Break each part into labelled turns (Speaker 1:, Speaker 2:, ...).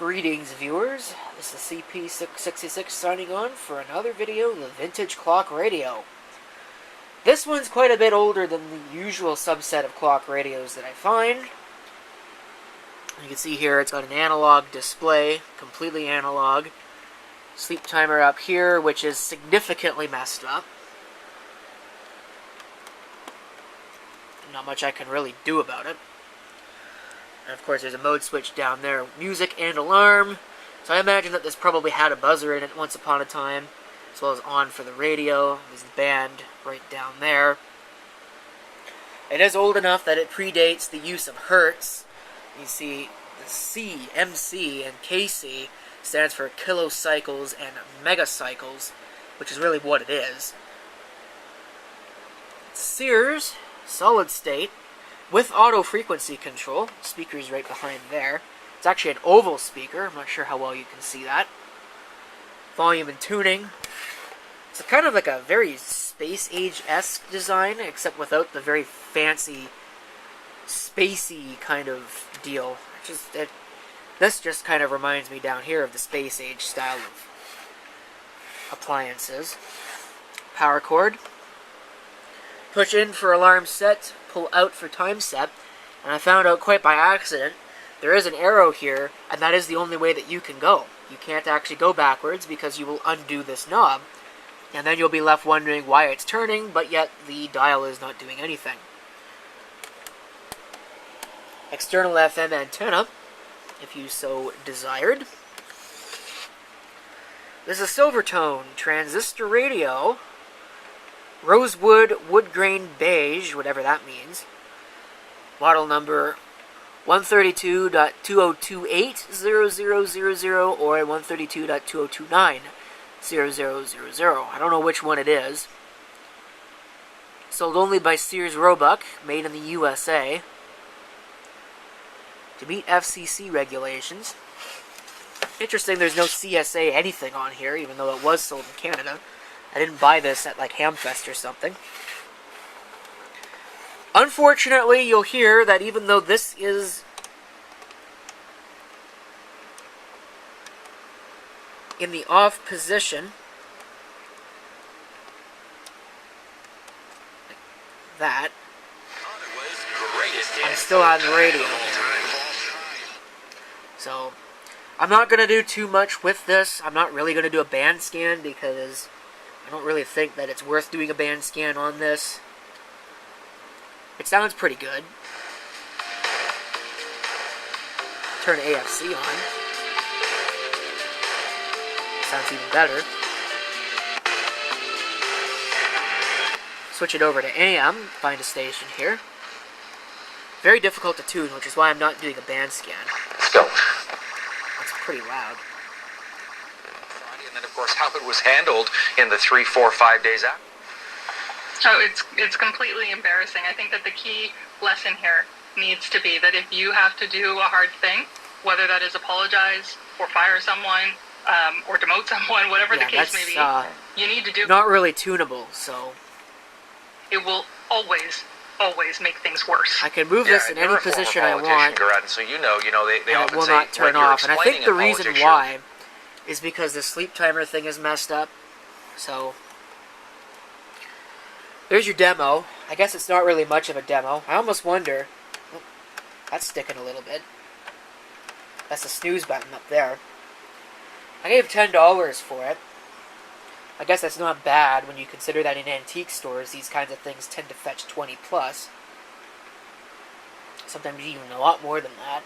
Speaker 1: Greetings, viewers. This is CP666 signing on for another video of the Vintage Clock Radio. This one's quite a bit older than the usual subset of clock radios that I find. You can see here it's got an analog display, completely analog. Sleep timer up here, which is significantly messed up. Not much I can really do about it. And of course there's a mode switch down there, music and alarm. So I imagine that this probably had a buzzer in it once upon a time, as well as on for the radio. There's the band right down there. It is old enough that it predates the use of hertz. You see the C, MC, and KC stands for kilocycles and megacycles, which is really what it is. Sears, solid state, with auto frequency control. Speaker's right behind there. It's actually an oval speaker. I'm not sure how well you can see that. Volume and tuning. It's kind of like a very space age-esque design, except without the very fancy, spacey kind of deal. This just kind of reminds me down here of the space age style of appliances. Power cord. Push in for alarm set, pull out for time set, and I found out quite by accident, there is an arrow here, and that is the only way that you can go. You can't actually go backwards because you will undo this knob, and then you'll be left wondering why it's turning, but yet the dial is not doing anything. External FM antenna, if you so desired. This is a Silvertone transistor radio. Rosewood, wood grain beige, whatever that means. Model number 132.2028.0000 or 132.2029.0000. I don't know which one it is. Sold only by Sears Roebuck, made in the USA. To meet FCC regulations. Interesting, there's no CSA anything on here, even though it was sold in Canada. I didn't buy this at like Hamfest or something. Unfortunately, you'll hear that even though this is in the off position, like that, I'm still on the radio. So, I'm not going to do too much with this. I'm not really going to do a band scan because I don't really think that it's worth doing a band scan on this. It sounds pretty good. Turn AFC on. Sounds even better. Switch it over to AM. Find a station here. Very difficult to tune, which is why I'm not doing a band scan.
Speaker 2: Still.
Speaker 1: It's pretty loud.
Speaker 2: And then, of course, how it was handled in the 3, 4, 5 days after.
Speaker 3: Oh, it's completely embarrassing. I think that the key lesson here needs to be that if you have to do a hard thing, whether that is apologize or fire someone or demote someone, whatever the case may be, you need to do.
Speaker 1: Not really tunable, so
Speaker 3: it will always make things worse.
Speaker 1: I can move this in any position I want,
Speaker 2: Garrett, so they
Speaker 1: and
Speaker 2: often
Speaker 1: it will
Speaker 2: say,
Speaker 1: not turn off. And I think the reason
Speaker 2: politics,
Speaker 1: why is because the sleep timer thing is messed up. So there's your demo. I guess it's not really much of a demo. I almost wonder. Oh, that's sticking a little bit. That's the snooze button up there. I gave $10 for it. I guess that's not bad when you consider that in antique stores these kinds of things tend to fetch 20 plus. Sometimes even a lot more than that.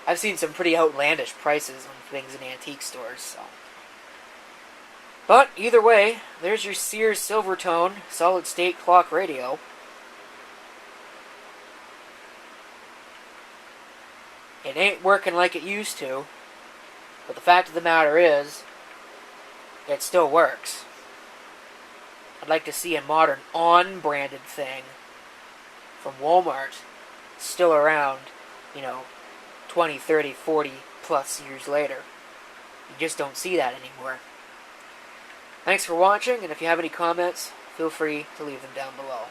Speaker 1: I've seen some pretty outlandish prices on things in antique stores, so. But, either way, there's your Sears Silvertone solid-state clock radio. It ain't working like it used to, but the fact of the matter is, it still works. I'd like to see a modern on-branded thing from Walmart still around, 20, 30, 40 plus years later. You just don't see that anymore. Thanks for watching, and if you have any comments, feel free to leave them down below.